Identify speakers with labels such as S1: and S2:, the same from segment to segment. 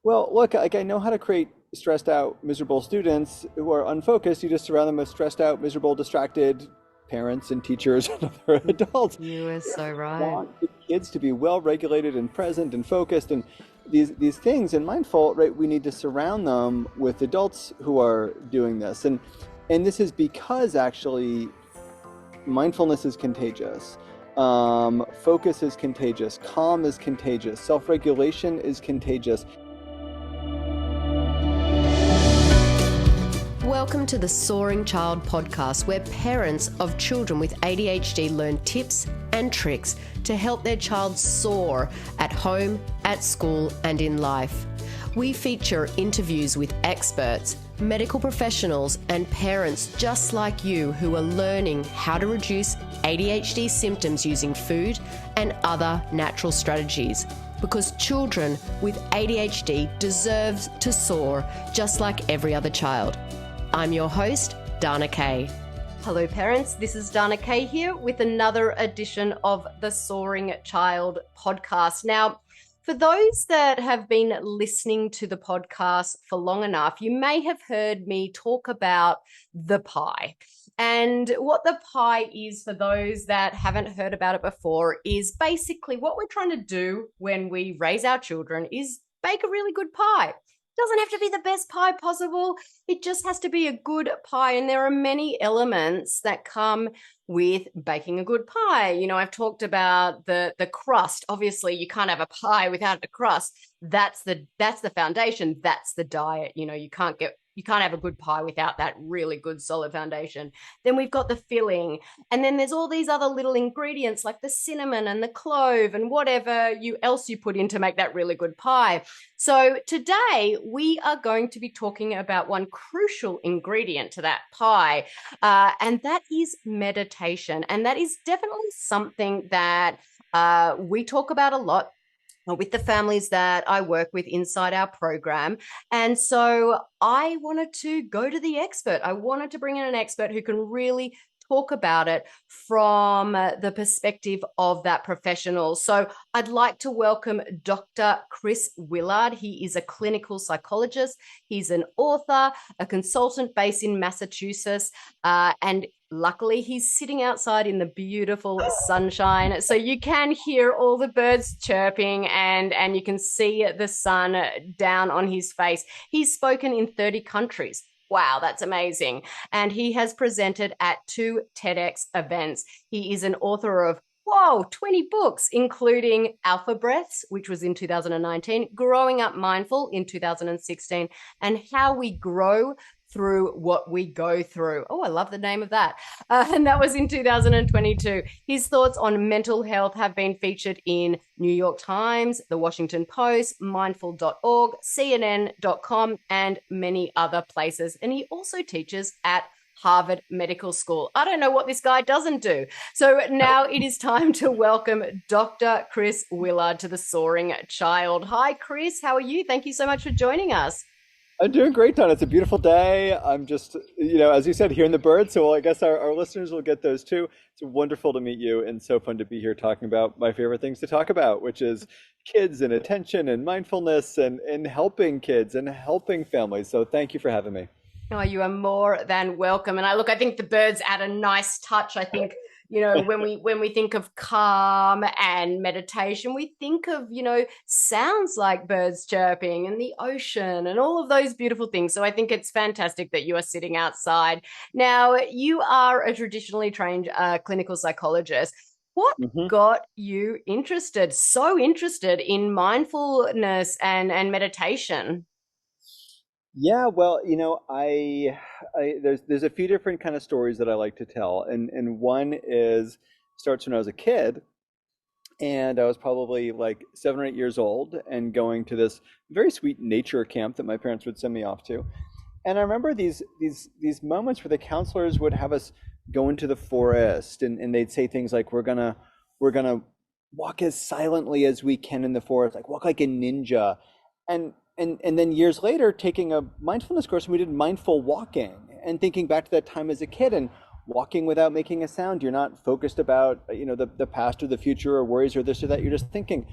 S1: Well, look, like I know how to create stressed out, miserable students who are unfocused. You just surround them with stressed out, miserable, distracted parents and teachers and other adults.
S2: You are so
S1: I
S2: right.
S1: want the kids to be well regulated and present and focused and these things and mindful, right? We need to surround them with adults who are doing this. And this is because actually mindfulness is contagious. Focus is contagious. Calm is contagious. Self-regulation is contagious.
S2: Welcome to the Soaring Child Podcast, where parents of children with ADHD learn tips and tricks to help their child soar at home, at school, and in life. We feature interviews with experts, medical professionals, and parents just like you who are learning how to reduce ADHD symptoms using food and other natural strategies. Because children with ADHD deserve to soar just like every other child. I'm your host, Dana Kay. Hello parents, this is Dana Kay here with another edition of the Soaring Child Podcast. Now, for those that have been listening to the podcast for long enough, you may have heard me talk about the pie. And what the pie is, for those that haven't heard about it before, is basically what we're trying to do when we raise our children is bake a really good pie. Doesn't have to be the best pie possible. It just has to be a good pie. And there are many elements that come with baking a good pie. You know, I've talked about the crust. Obviously, you can't have a pie without a crust. That's the foundation. That's the diet. You know, you can't have a good pie without that really good solid foundation. Then we've got the filling. And then there's all these other little ingredients like the cinnamon and the clove and whatever else you put in to make that really good pie. So today we are going to be talking about one crucial ingredient to that pie, and that is meditation. And that is definitely something that we talk about a lot with the families that I work with inside our program. And so I wanted to go to the expert. I wanted to bring in an expert who can really talk about it from the perspective of that professional. So I'd like to welcome Dr. Chris Willard. He is a clinical psychologist. He's an author, a consultant based in Massachusetts, and luckily, he's sitting outside in the beautiful sunshine, so you can hear all the birds chirping and you can see the sun down on his face. He's spoken in 30 countries. Wow, that's amazing. And he has presented at 2 TEDx events. He is an author of 20 books, including Alphabreaths, which was in 2019, Growing Up Mindful in 2016, and How We Grow Through What We Go Through. Oh, I love the name of that. And that was in 2022. His thoughts on mental health have been featured in New York Times, The Washington Post, mindful.org, CNN.com, and many other places. And he also teaches at Harvard Medical School. I don't know what this guy doesn't do. So now it is time to welcome Dr. Chris Willard to the Soaring Child. Hi, Chris. How are you? Thank you so much for joining us.
S1: I'm doing great, Don. It's a beautiful day. I'm just, as you said, hearing the birds. So I guess our listeners will get those too. It's wonderful to meet you and so fun to be here talking about my favorite things to talk about, which is kids and attention and mindfulness and helping kids and helping families. So thank you for having me.
S2: Oh, you are more than welcome. And I think the birds add a nice touch. I think, when we think of calm and meditation, we think of, sounds like birds chirping and the ocean and all of those beautiful things. So I think it's fantastic that you are sitting outside. Now, you are a traditionally trained clinical psychologist. What got you so interested in mindfulness and meditation?
S1: Yeah, well, there's a few different kind of stories that I like to tell, and one starts when I was a kid, and I was probably like 7 or 8 years old, and going to this very sweet nature camp that my parents would send me off to, and I remember these moments where the counselors would have us go into the forest, and they'd say things like, we're gonna walk as silently as we can in the forest, like walk like a ninja, and then years later, taking a mindfulness course, we did mindful walking and thinking back to that time as a kid and walking without making a sound. You're not focused about, the past or the future or worries or this or that. You're just thinking.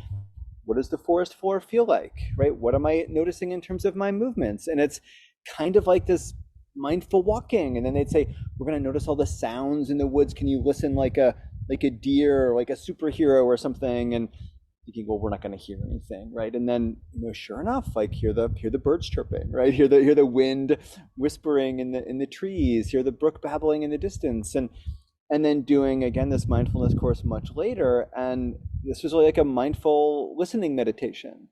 S1: what does the forest floor feel like, right? What am I noticing in terms of my movements? And it's kind of like this mindful walking. And then they'd say, we're going to notice all the sounds in the woods. Can you listen like a deer or like a superhero or something? And thinking, well, we're not going to hear anything, right? And then, sure enough, like hear the birds chirping, right? Hear the wind whispering in the trees, hear the brook babbling in the distance, and then doing again this mindfulness course much later, and this was really like a mindful listening meditation.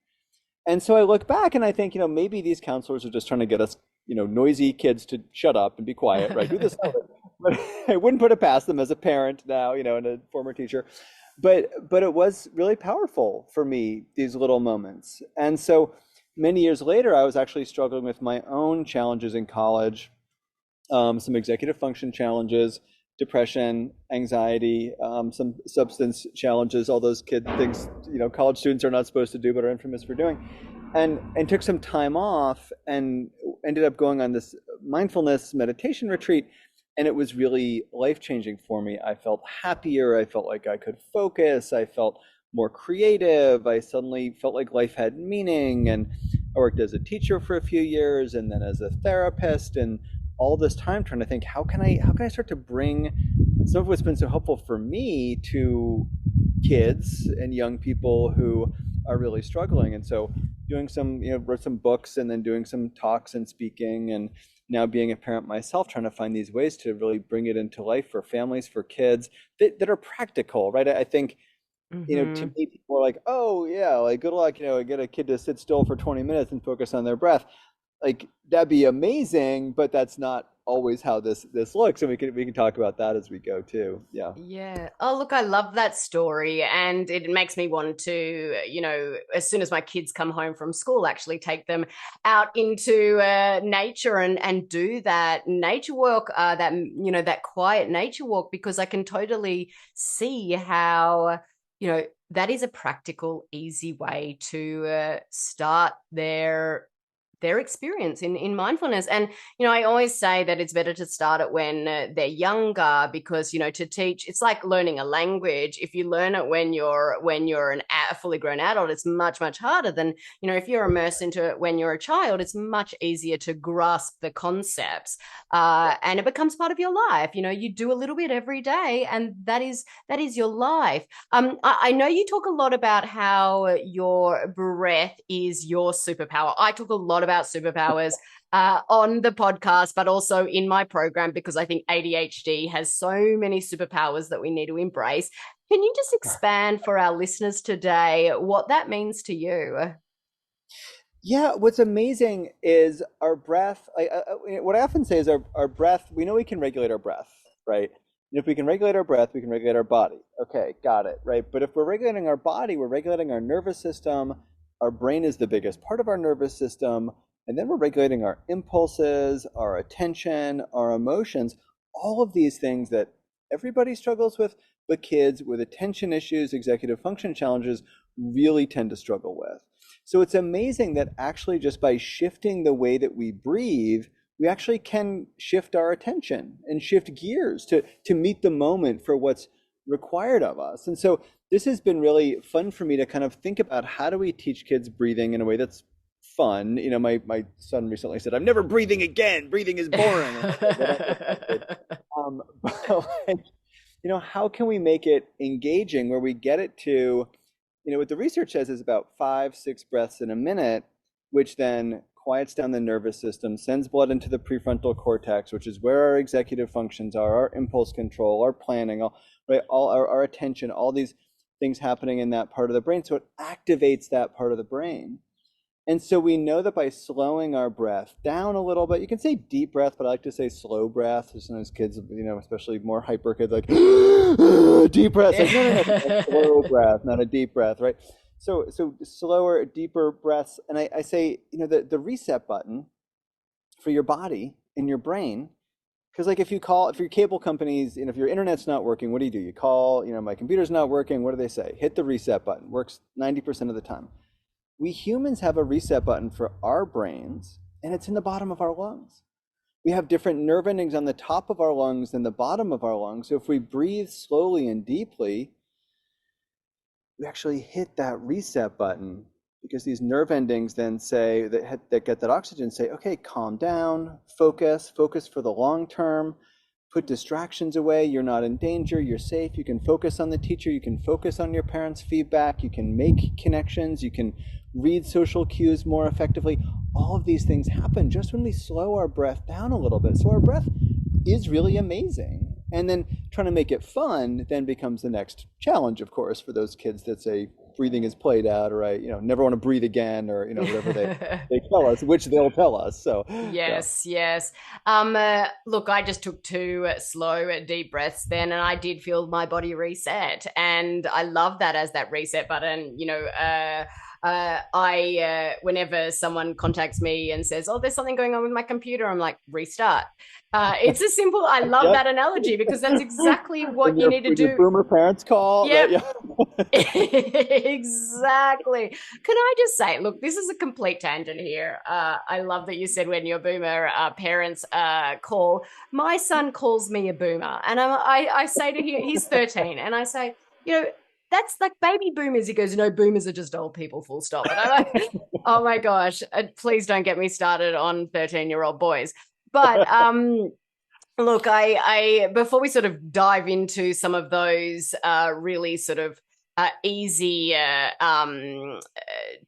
S1: And so I look back and I think, maybe these counselors are just trying to get us, noisy kids to shut up and be quiet, right? Do this. But I wouldn't put it past them as a parent now, and a former teacher. But it was really powerful for me, these little moments. And so many years later, I was actually struggling with my own challenges in college, some executive function challenges, depression, anxiety, some substance challenges, all those kid things, college students are not supposed to do, but are infamous for doing. And took some time off and ended up going on this mindfulness meditation retreat. And it was really life-changing for me. I felt happier. I felt like I could focus. I felt more creative. I suddenly felt like life had meaning. And I worked as a teacher for a few years and then as a therapist. And all this time trying to think, how can I start to bring some of what's been so helpful for me to kids and young people who are really struggling. And so doing some, wrote some books and then doing some talks and speaking, and now being a parent myself, trying to find these ways to really bring it into life for families, for kids that are practical, right? I think, to me, people are like, oh yeah, like good luck, get a kid to sit still for 20 minutes and focus on their breath. Like that'd be amazing, but that's not always how this looks. And we can talk about that as we go too. Yeah.
S2: Yeah. Oh, look, I love that story. And it makes me want to, as soon as my kids come home from school, actually take them out into nature and do that nature walk, that quiet nature walk, because I can totally see how, that is a practical, easy way to start their experience in mindfulness. And, I always say that it's better to start it when they're younger, because, to teach, it's like learning a language. If you learn it when you're a fully grown adult, it's much, much harder than, if you're immersed into it when you're a child, it's much easier to grasp the concepts. And it becomes part of your life. You do a little bit every day, and that is your life. I know you talk a lot about how your breath is your superpower. I talk a lot about superpowers on the podcast, but also in my program, because I think ADHD has so many superpowers that we need to embrace. Can you just expand for our listeners today what that means to you?
S1: Yeah, what's amazing is our breath. What I often say is our breath, we know we can regulate our breath, right? And if we can regulate our breath, we can regulate our body. Okay, got it, right? But if we're regulating our body, we're regulating our nervous system. Our brain is the biggest part of our nervous system. And then we're regulating our impulses, our attention, our emotions, all of these things that everybody struggles with, but kids with attention issues, executive function challenges really tend to struggle with. So it's amazing that actually just by shifting the way that we breathe, we actually can shift our attention and shift gears to meet the moment for what's required of us. And so this has been really fun for me to kind of think about, how do we teach kids breathing in a way that's fun? My son recently said, I'm never breathing again. Breathing is boring. But how can we make it engaging where we get it to, what the research says is about 5-6 breaths in a minute, which then quiets down the nervous system, sends blood into the prefrontal cortex, which is where our executive functions are, our impulse control, our planning, all our attention, all these things happening in that part of the brain. So it activates that part of the brain. And so we know that by slowing our breath down a little bit, you can say deep breath, but I like to say slow breath. So sometimes kids, especially more hyper kids, like deep breath. Like, no, slow breath, not a deep breath, right? So slower, deeper breaths. And I say, the reset button for your body and your brain, because like if your cable companies, if your internet's not working, what do? You call, my computer's not working. What do they say? Hit the reset button. Works 90% of the time. We humans have a reset button for our brains, and it's in the bottom of our lungs. We have different nerve endings on the top of our lungs than the bottom of our lungs. So if we breathe slowly and deeply, we actually hit that reset button, because these nerve endings then say that get that oxygen, say, okay, calm down, focus for the long term, put distractions away. You're not in danger. You're safe. You can focus on the teacher. You can focus on your parents' feedback. You can make connections. You can read social cues more effectively. All of these things happen just when we slow our breath down a little bit. So our breath is really amazing. And then trying to make it fun then becomes the next challenge, of course, for those kids that say breathing is played out, or I, never want to breathe again, or, whatever they tell us, which they'll tell us. So
S2: yes. Look, I just took 2 slow, deep breaths then, and I did feel my body reset. And I love that as that reset button. Whenever someone contacts me and says, "Oh, there's something going on with my computer," I'm like, restart. It's a simple, I love that analogy, because that's exactly what you need to do.
S1: Your boomer parents call.
S2: Yep. Yeah. Exactly. Can I just say, look, this is a complete tangent here. I love that you said when your boomer parents call. My son calls me a boomer, and I say to him, he's 13, and I say, that's like baby boomers. He goes, no, boomers are just old people, full stop. And I'm like, oh my gosh, please don't get me started on 13-year-old boys. But look, I before we sort of dive into some of those really sort of easy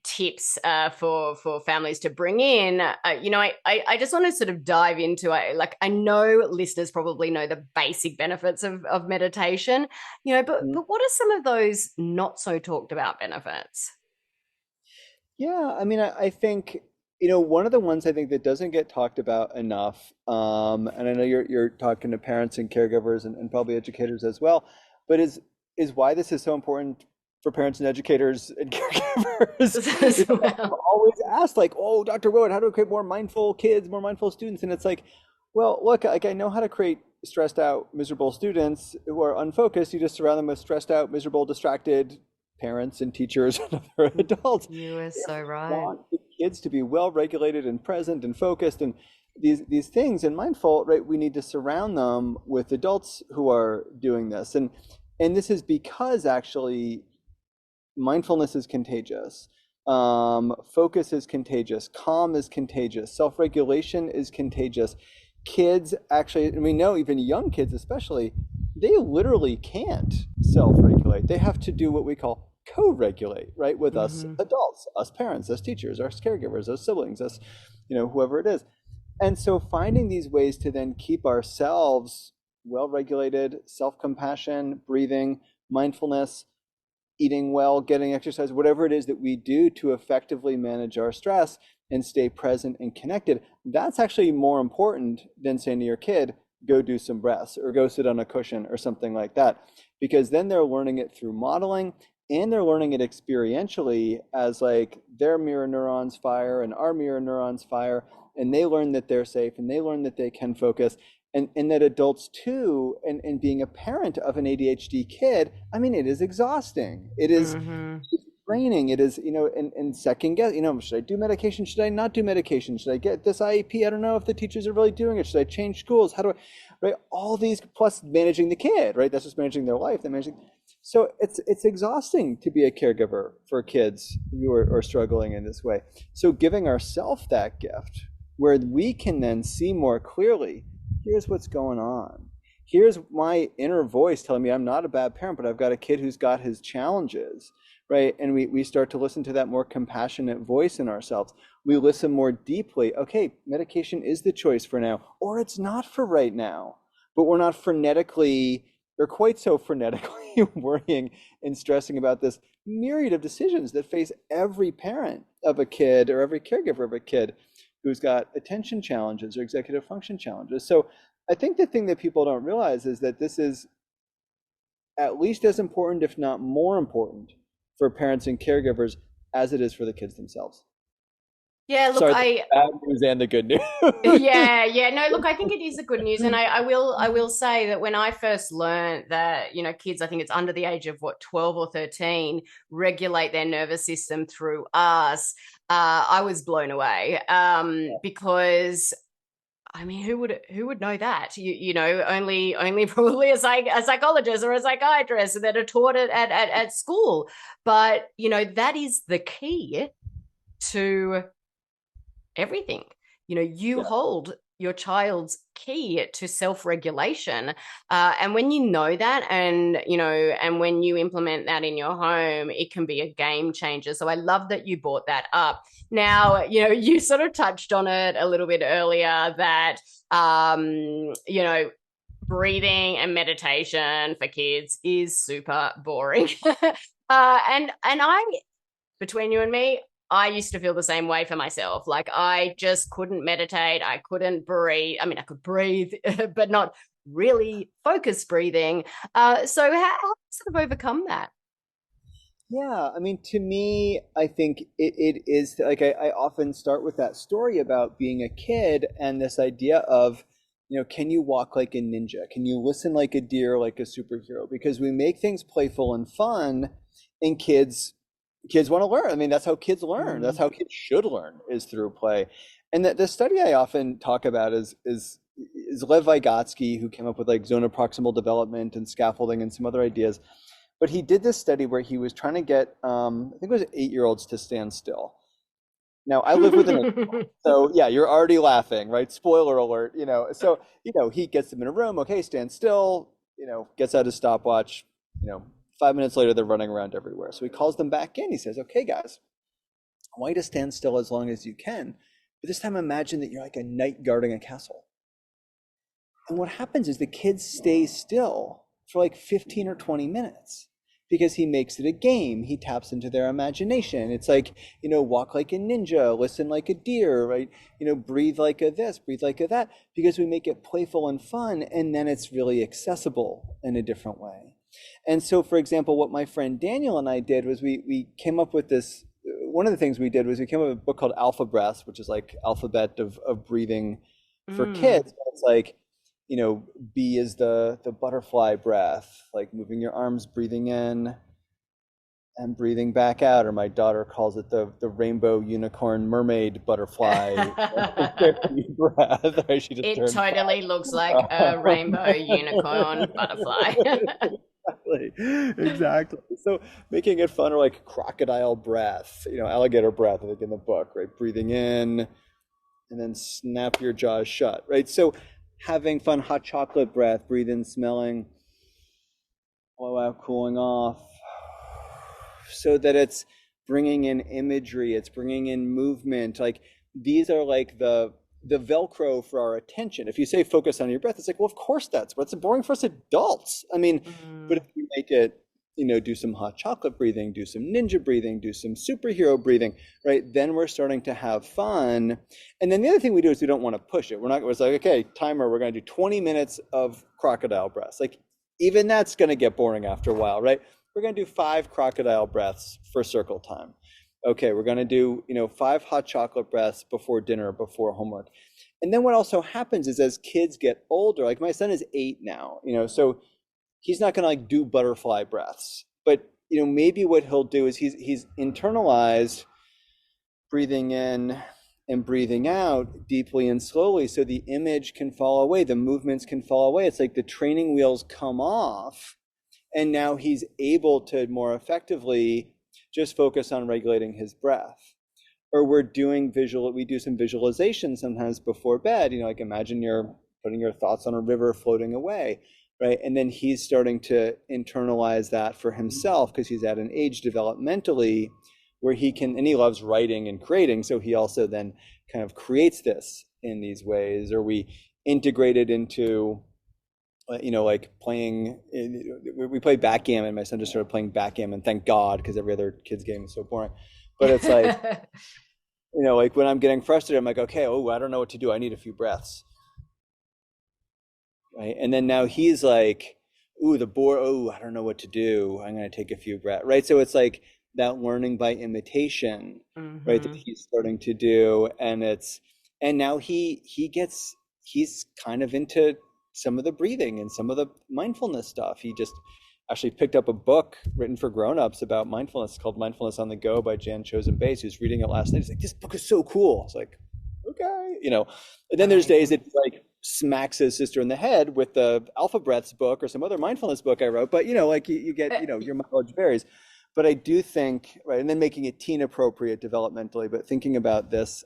S2: tips for families to bring in, I just want to sort of dive into I know listeners probably know the basic benefits of meditation, but what are some of those not so talked about benefits?
S1: Yeah, I mean, I think, one of the ones I think that doesn't get talked about enough, and I know you're talking to parents and caregivers and probably educators as well, but is why this is so important for parents and educators and caregivers. I'm always asked, like, oh, Dr. Willard, how do we create more mindful kids, more mindful students? And it's like, well, look, like, I know how to create stressed out, miserable students who are unfocused. You just surround them with stressed out, miserable, distracted parents and teachers and other adults.
S2: You are so right.
S1: Want the kids to be well regulated and present and focused and these things and mindful, right? We need to surround them with adults who are doing this. And this is because actually mindfulness is contagious. Focus is contagious. Calm is contagious. Self-regulation is contagious. Kids actually, and we know even young kids especially, they literally can't self-regulate. They have to do what we call co-regulate, right? With us adults, us parents, us teachers, us caregivers, us siblings, us, whoever it is. And so finding these ways to then keep ourselves well-regulated, self-compassion, breathing, mindfulness, eating well, getting exercise, whatever it is that we do to effectively manage our stress and stay present and connected, that's actually more important than saying to your kid, go do some breaths or go sit on a cushion or something like that. Because then they're learning it through modeling and they're learning it experientially as like their mirror neurons fire and our mirror neurons fire, and they learn that they're safe and they learn that they can focus. And that adults too, and being a parent of an ADHD kid, I mean, it is exhausting. It is draining. It is, and second guess, should I do medication? Should I not do medication? Should I get this IEP? I don't know if the teachers are really doing it. Should I change schools? How do I, right? All these, plus managing the kid, right? That's just managing their life. They're managing. So it's exhausting to be a caregiver for kids who are struggling in this way. So giving ourselves that gift where we can then see more clearly, here's what's going on. Here's my inner voice telling me I'm not a bad parent, but I've got a kid who's got his challenges, right? And we start to listen to that more compassionate voice in ourselves. We listen more deeply. Okay, medication is the choice for now, or it's not for right now. But we're not frenetically, or quite so frenetically worrying and stressing about this myriad of decisions that face every parent of a kid or every caregiver of a kid who's got attention challenges or executive function challenges. So I think the thing that people don't realize is that this is at least as important, if not more important, for parents and caregivers as it is for the kids themselves.
S2: Yeah, look,
S1: Sorry, the bad news and the good news.
S2: Yeah. No, look, I think it is the good news. And I will say that when I first learned that, kids, I think it's under the age of 12 or 13, regulate their nervous system through us, I was blown away because I mean, who would know that? Only probably a psychologist or a psychiatrist that are taught it at school. But that is the key to everything. You hold your child's key to self-regulation. And when you know that and when you implement that in your home, it can be a game changer. So I love that you brought that up. Now, you sort of touched on it a little bit earlier that, breathing and meditation for kids is super boring. And between you and me, I used to feel the same way for myself. Like I just couldn't meditate. I couldn't breathe. I mean, I could breathe, but not really focus breathing. So how sort of overcome that?
S1: Yeah, I mean, to me, I think it is like I often start with that story about being a kid and this idea of, can you walk like a ninja? Can you listen like a deer, like a superhero? Because we make things playful and fun, and kids want to learn. I mean, that's how kids learn. That's how kids should learn, is through play. And the study I often talk about is Lev Vygotsky, who came up with like zone of proximal development and scaffolding and some other ideas. But he did this study where he was trying to get, I think it was 8-year-olds to stand still. Now, I live with an 8-year-old, so yeah, you're already laughing, right? Spoiler alert, So, he gets them in a room, okay, stand still, gets out his stopwatch, 5 minutes later, they're running around everywhere. So he calls them back in. He says, okay, guys, I want you to stand still as long as you can. But this time, imagine that you're like a knight guarding a castle. And what happens is the kids stay still for like 15 or 20 minutes because he makes it a game. He taps into their imagination. It's like, walk like a ninja, listen like a deer, right? Breathe like a this, breathe like a that, because we make it playful and fun. And then it's really accessible in a different way. And so, for example, what my friend Daniel and I did was we came up with this. One of the things we did was we came up with a book called Alphabreaths, which is like alphabet of breathing for kids. It's like, B is the butterfly breath, like moving your arms, breathing in and breathing back out. Or my daughter calls it the rainbow unicorn mermaid butterfly breath.
S2: It totally looks like a rainbow unicorn butterfly.
S1: Exactly. So making it fun, or like crocodile breath, alligator breath, I think in the book, right? Breathing in and then snap your jaws shut, right? So having fun, hot chocolate breath, breathe in, smelling, blow out, cooling off, so that it's bringing in imagery, it's bringing in movement. Like these are like the Velcro for our attention. If you say focus on your breath, it's like, well, of course that's boring for us adults. I mean, but if you make it, do some hot chocolate breathing, do some ninja breathing, do some superhero breathing, right? Then we're starting to have fun. And then the other thing we do is we don't want to push it. It's like, okay, timer, we're going to do 20 minutes of crocodile breaths. Like even that's going to get boring after a while, right? We're going to do 5 crocodile breaths for circle time. Okay, we're going to do, 5 hot chocolate breaths before dinner, before homework. And then what also happens is as kids get older, like my son is 8 now, so he's not going to like do butterfly breaths, but maybe what he'll do is he's internalized breathing in and breathing out deeply and slowly, so the image can fall away, the movements can fall away. It's like the training wheels come off, and now he's able to more effectively just focus on regulating his breath. Or we do some visualization sometimes before bed, like imagine you're putting your thoughts on a river floating away. Right. And then he's starting to internalize that for himself because he's at an age developmentally where he can, and he loves writing and creating. So he also then kind of creates this in these ways, or we integrate it into, like playing, we play backgammon. My son just started playing backgammon, thank God, because every other kid's game is so boring. But it's like, like when I'm getting frustrated, I'm like, okay, I don't know what to do. I need a few breaths. Right. And then now he's like, I don't know what to do. I'm going to take a few breaths. Right. So it's like that learning by imitation, right, that he's starting to do. And now he's kind of into some of the breathing and some of the mindfulness stuff. He just actually picked up a book written for grownups about mindfulness called Mindfulness on the Go by Jan Chosen Bays, who's reading it last night. He's like, this book is so cool. It's like, okay, and then there's days that he like smacks his sister in the head with the Alphabreaths book or some other mindfulness book I wrote. But like you get, your mileage varies. But I do think, right, and then making it teen appropriate developmentally, but thinking about this,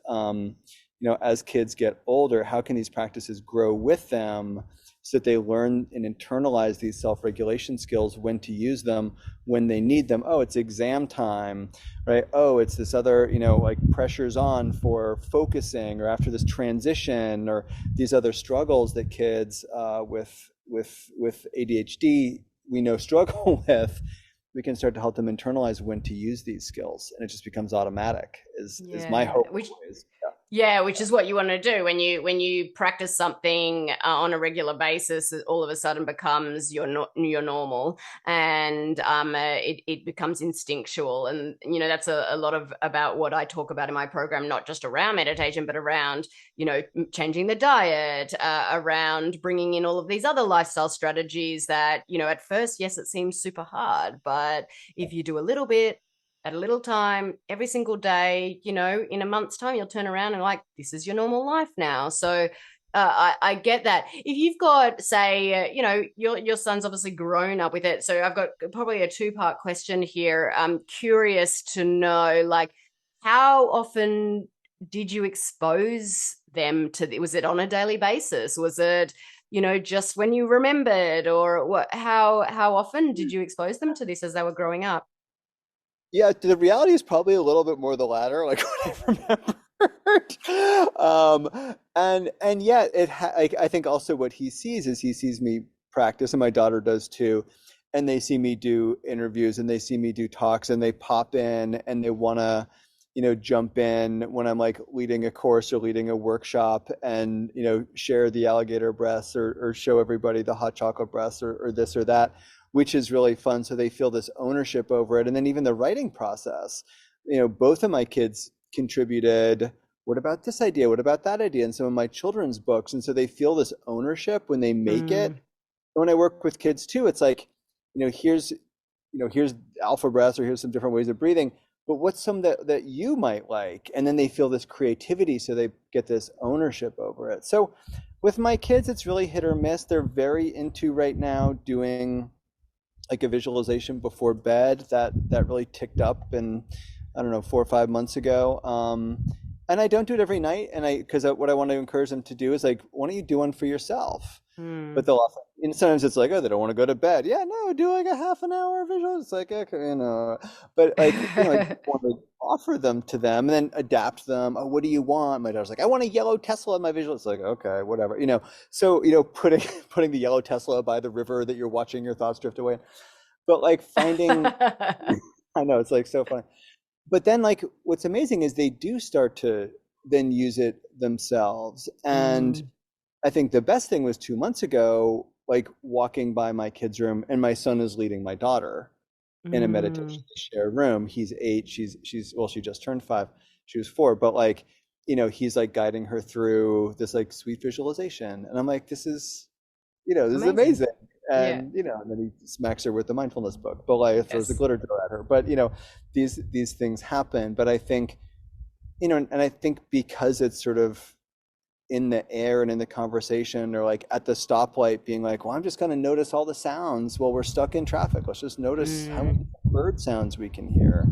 S1: as kids get older, how can these practices grow with them so that they learn and internalize these self-regulation skills, when to use them, when they need them. Oh, it's exam time, right? Oh, it's this other, like pressures on for focusing, or after this transition, or these other struggles that kids with ADHD we know struggle with. We can start to help them internalize when to use these skills, and it just becomes automatic. Is my hope.
S3: Which is what you want to do when you practice something on a regular basis. It all of a sudden becomes your normal, and it becomes instinctual. And that's a lot of about what I talk about in my program, not just around meditation, but around changing the diet, around bringing in all of these other lifestyle strategies that at first, yes, it seems super hard, but if you do a little bit at a little time every single day, in a month's time, you'll turn around and like, this is your normal life now. So I get that. If you've got, say, your son's obviously grown up with it. So I've got probably a two-part question here. I'm curious to know, like, how often did you expose them to, was it on a daily basis? Was it, just when you remembered, or what, how often did you expose them to this as they were growing up?
S1: Yeah, the reality is probably a little bit more the latter, like what I remembered. And yet I think also what he sees is he sees me practice, and my daughter does too, and they see me do interviews, and they see me do talks, and they pop in and they want to jump in when I'm like leading a course or leading a workshop, and share the alligator breaths, or show everybody the hot chocolate breaths, or this or that, which is really fun. So they feel this ownership over it. And then even the writing process, both of my kids contributed. What about this idea? What about that idea? In some of my children's books. And so they feel this ownership when they make it. When I work with kids too, it's like, here's Alphabreaths, or here's some different ways of breathing, but what's some that you might like? And then they feel this creativity, so they get this ownership over it. So with my kids, it's really hit or miss. They're very into right now doing like a visualization before bed that really ticked up, and I don't know, 4 or 5 months ago. And I don't do it every night, and because what I want to encourage them to do is like, why don't you do one for yourself? But they'll often, and sometimes it's like, oh, they don't want to go to bed. Yeah, no, do like a half an hour visual. It's like, okay, but like, I want to offer them to them and then adapt them. Oh, what do you want? My daughter's like, I want a yellow Tesla in my visual. It's like, okay, whatever, So putting the yellow Tesla by the river that you're watching your thoughts drift away, but like finding, I know, it's like so funny. But then like what's amazing is they do start to then use it themselves. And I think the best thing was 2 months ago, like walking by my kids' room, and my son is leading my daughter in a meditation shared room. He's 8, she's well, she just turned 5, she was 4, but like, he's like guiding her through this like sweet visualization. And I'm like, this is amazing. And and then he smacks her with the mindfulness book, but like throws the glitter dough at her. But these things happen. But I think, and I think because it's sort of in the air and in the conversation, or like at the stoplight being like, well, I'm just going to notice all the sounds while we're stuck in traffic. Let's just notice how many bird sounds we can hear,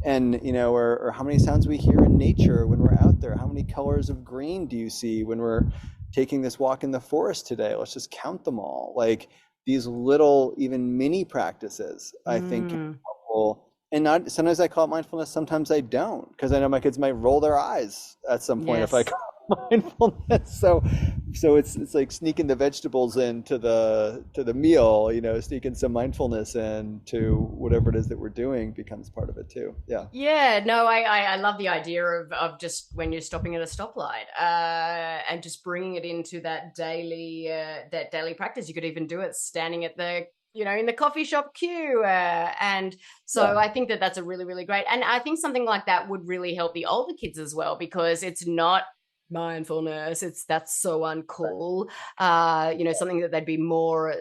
S1: and or how many sounds we hear in nature when we're out there. How many colors of green do you see when we're taking this walk in the forest today? Let's just count them all. Like these little, even mini practices, I think can be helpful. And not, sometimes I call it mindfulness, sometimes I don't, because I know my kids might roll their eyes at some point if I call it mindfulness. So it's like sneaking the vegetables into the meal, sneaking some mindfulness into whatever it is that we're doing becomes part of it too.
S3: Yeah, no, I love the idea of just when you're stopping at a stoplight, and just bringing it into that daily practice. You could even do it standing at the in the coffee shop queue, and so I think that that's a really, really great, and I think something like that would really help the older kids as well, because it's not mindfulness, that's so uncool, something that they'd be more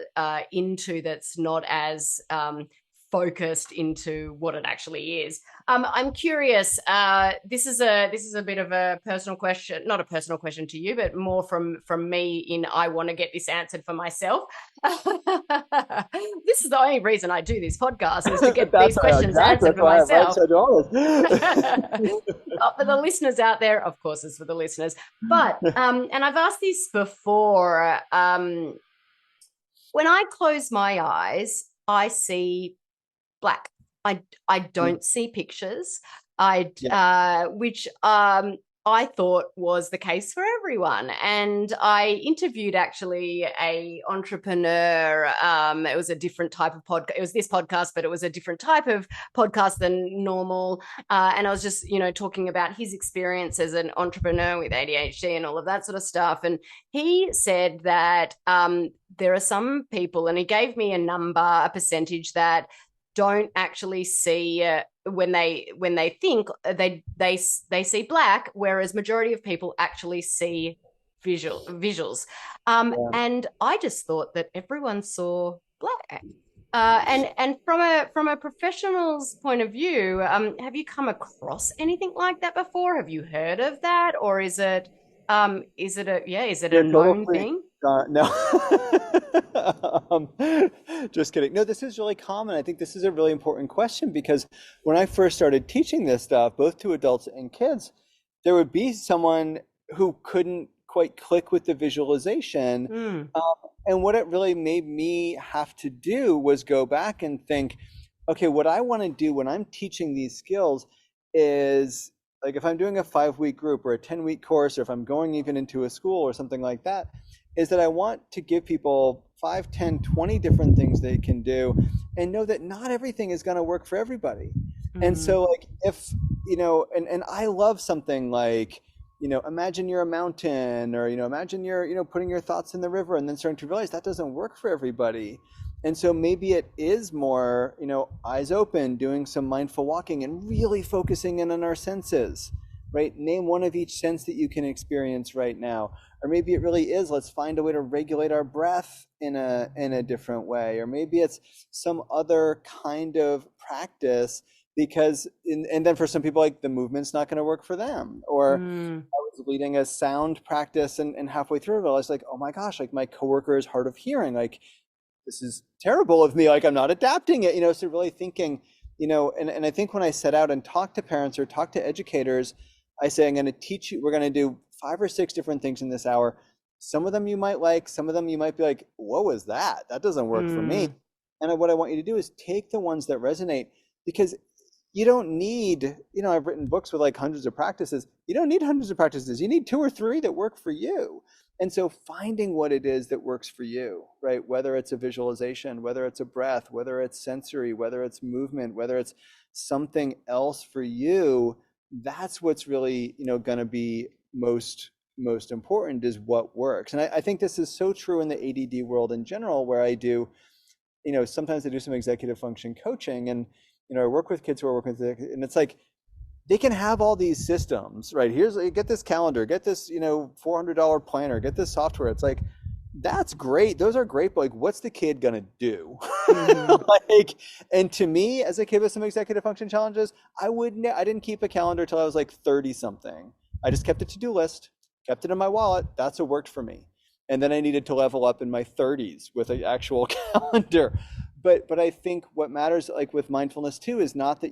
S3: into, that's not as focused into what it actually is. I'm curious. This is a bit of a personal question, not a personal question to you, but more from me. I want to get this answered for myself. This is the only reason I do this podcast, is to get these questions answered for myself. Not for the listeners out there, of course, it's for the listeners. But and I've asked this before. When I close my eyes, I see black. I don't see pictures. Which I thought was the case for everyone. And I interviewed actually a entrepreneur. It was a different type of podcast. It was this podcast, but it was a different type of podcast than normal. And I was just, talking about his experience as an entrepreneur with ADHD and all of that sort of stuff. And he said that there are some people, and he gave me a percentage that don't actually see when they think they see black, whereas majority of people actually see visuals. And I just thought that everyone saw black. And from a professional's point of view, have you come across anything like that before? Have you heard of that, or is it a known thing?
S1: No, just kidding. No, this is really common. I think this is a really important question, because when I first started teaching this stuff, both to adults and kids, there would be someone who couldn't quite click with the visualization. And what it really made me have to do was go back and think, okay, what I want to do when I'm teaching these skills is, like, if I'm doing a 5-week group or a 10-week course, or if I'm going even into a school or something like that, is that I want to give people 5, 10, 20 different things they can do, and know that not everything is going to work for everybody. And so, like, if, and I love something like, imagine you're a mountain, or, imagine you're, putting your thoughts in the river, and then starting to realize that doesn't work for everybody. And so maybe it is more, eyes open, doing some mindful walking and really focusing in on our senses, right? Name one of each sense that you can experience right now. Or maybe it really is, let's find a way to regulate our breath in a different way. Or maybe it's some other kind of practice, because, and then for some people, like, the movement's not going to work for them. Or I was leading a sound practice, and halfway through it, I was like, oh my gosh, like, my coworker is hard of hearing. Like, this is terrible of me. Like, I'm not adapting it, so really thinking, and I think when I set out and talk to parents or talk to educators, I say, I'm going to teach you, we're going to do 5 or 6 different things in this hour. Some of them you might like, some of them you might be like, what was that? That doesn't work for me. And what I want you to do is take the ones that resonate, because you don't need, I've written books with like hundreds of practices. You don't need hundreds of practices. You need 2 or 3 that work for you. And so finding what it is that works for you, right? Whether it's a visualization, whether it's a breath, whether it's sensory, whether it's movement, whether it's something else for you, that's what's really, going to be most important, is what works. And I think this is so true in the ADD world in general, where I do, sometimes I do some executive function coaching, and, I work with kids who are working with, and it's like, they can have all these systems, right? Get this calendar, get this, $400 planner, get this software. It's like, that's great. Those are great. But like, what's the kid going to do? And to me, as a kid with some executive function challenges, I didn't keep a calendar till I was like 30 something. I just kept a to-do list, kept it in my wallet. That's what worked for me. And then I needed to level up in my 30s with an actual calendar. But I think what matters, like with mindfulness too, is not that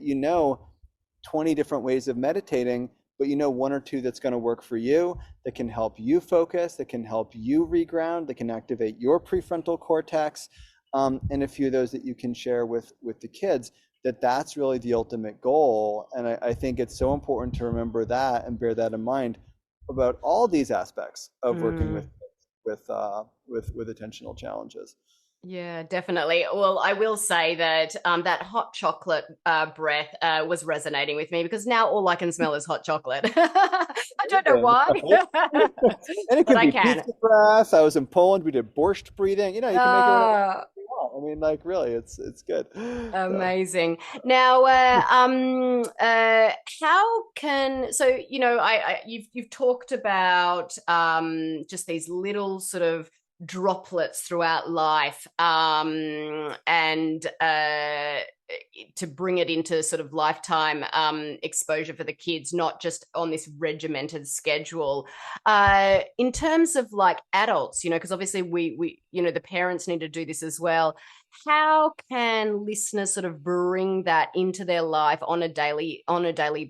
S1: 20 different ways of meditating, but 1 or 2 that's going to work for you, that can help you focus, that can help you reground, that can activate your prefrontal cortex, and a few of those that you can share with the kids. That's really the ultimate goal. And I think it's so important to remember that and bear that in mind about all these aspects of working with attentional challenges.
S3: Yeah, definitely. Well, I will say that that hot chocolate breath was resonating with me, because now all I can smell is hot chocolate. I don't know why.
S1: And it could be pizza breath. I was in Poland. We did Borst breathing. You can make it whatever you want. I mean, like, really, it's good.
S3: Amazing. Now, how can, you've talked about just these little sort of droplets throughout life, and to bring it into sort of lifetime exposure for the kids, not just on this regimented schedule. In terms of like adults, because obviously we the parents need to do this as well. How can listeners sort of bring that into their life on a daily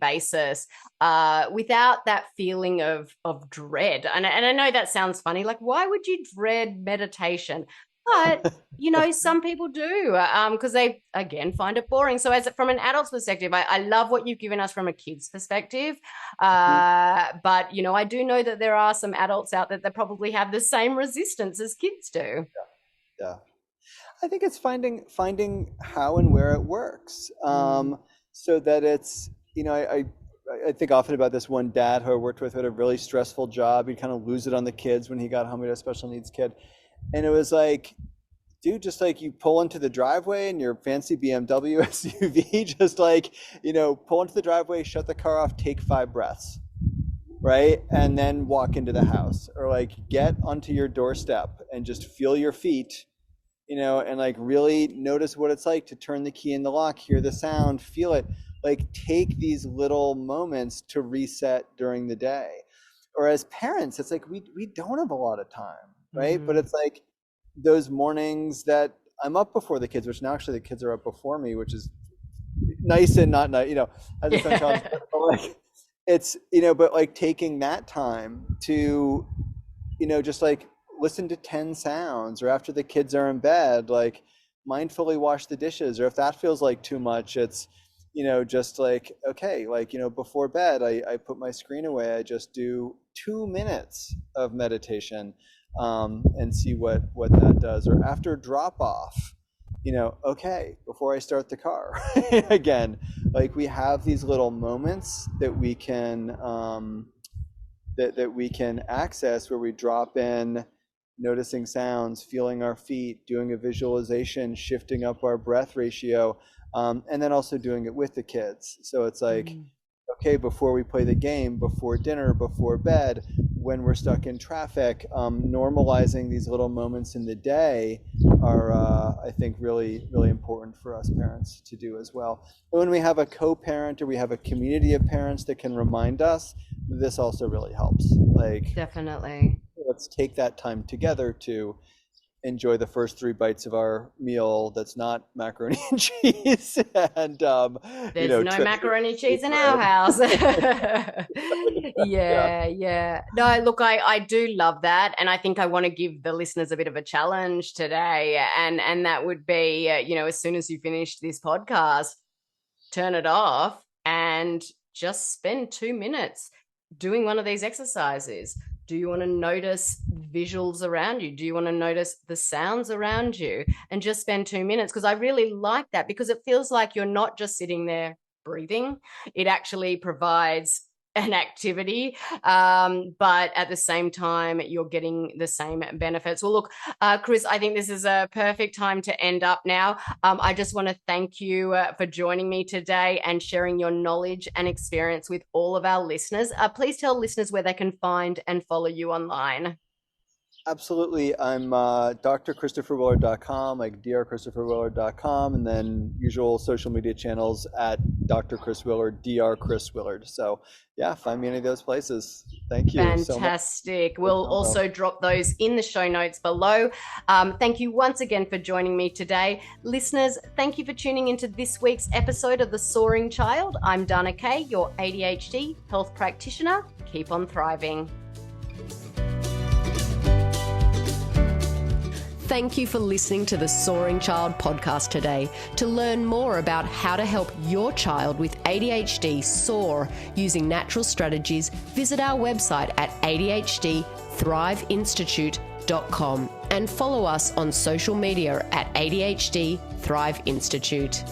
S3: basis, without that feeling of dread? And I know that sounds funny. Like, why would you dread meditation? But, some people do, because they, again, find it boring. So from an adult's perspective, I love what you've given us from a kid's perspective. But, I do know that there are some adults out there that probably have the same resistance as kids do.
S1: Yeah. I think it's finding how and where it works, so that it's, I think often about this one dad who I worked with who had a really stressful job. He'd kind of lose it on the kids when he got home. He had a special needs kid. And it was like, dude, just like you pull into the driveway in your fancy BMW SUV, just like, pull into the driveway, shut the car off, take 5 breaths, right? And then walk into the house, or like get onto your doorstep and just feel your feet, and like really notice what it's like to turn the key in the lock, hear the sound, feel it. Like take these little moments to reset during the day. Or as parents, it's like we don't have a lot of time, right? But it's like those mornings that I'm up before the kids, which now actually the kids are up before me, which is nice and not nice, as a son challenge. But like it's, but like taking that time to, just like listen to 10 sounds, or after the kids are in bed, like mindfully wash the dishes. Or if that feels like too much, it's, just like, okay, like, before bed, I put my screen away. I just do 2 minutes of meditation, and see what that does. Or after drop off, okay, before I start the car, again, like we have these little moments that we can, that we can access, where we drop in, noticing sounds, feeling our feet, doing a visualization, shifting up our breath ratio, and then also doing it with the kids. So it's like, okay, before we play the game, before dinner, before bed, when we're stuck in traffic, normalizing these little moments in the day are, I think, really, really important for us parents to do as well. And when we have a co-parent, or we have a community of parents that can remind us, this also really helps. Like,
S3: definitely.
S1: Let's take that time together to enjoy the first 3 bites of our meal that's not macaroni and cheese. And
S3: there's no macaroni and cheese in our house. Yeah. No, look, I do love that, and I think I want to give the listeners a bit of a challenge today, and that would be, as soon as you finish this podcast, turn it off and just spend 2 minutes doing one of these exercises. Do you want to notice visuals around you? Do you want to notice the sounds around you? And just spend 2 minutes, because I really like that, because it feels like you're not just sitting there breathing. It actually provides an activity, but at the same time, you're getting the same benefits. Well, look, Chris, I think this is a perfect time to end up now. I just want to thank you for joining me today and sharing your knowledge and experience with all of our listeners. Please tell listeners where they can find and follow you online.
S1: Absolutely. I'm drchristopherwillard.com, like drchristopherwillard.com, and then usual social media channels at Dr. Chris Willard, Dr. Chris Willard. So yeah, find me in any of those places. Thank you.
S3: Fantastic. So we'll also drop those in the show notes below. Thank you once again for joining me today. Listeners, thank you for tuning into this week's episode of The Soaring Child. I'm Dana Kay, your ADHD health practitioner. Keep on thriving.
S2: Thank you for listening to the Soaring Child podcast today. To learn more about how to help your child with ADHD soar using natural strategies, visit our website at ADHDthriveinstitute.com and follow us on social media at ADHD Thrive Institute.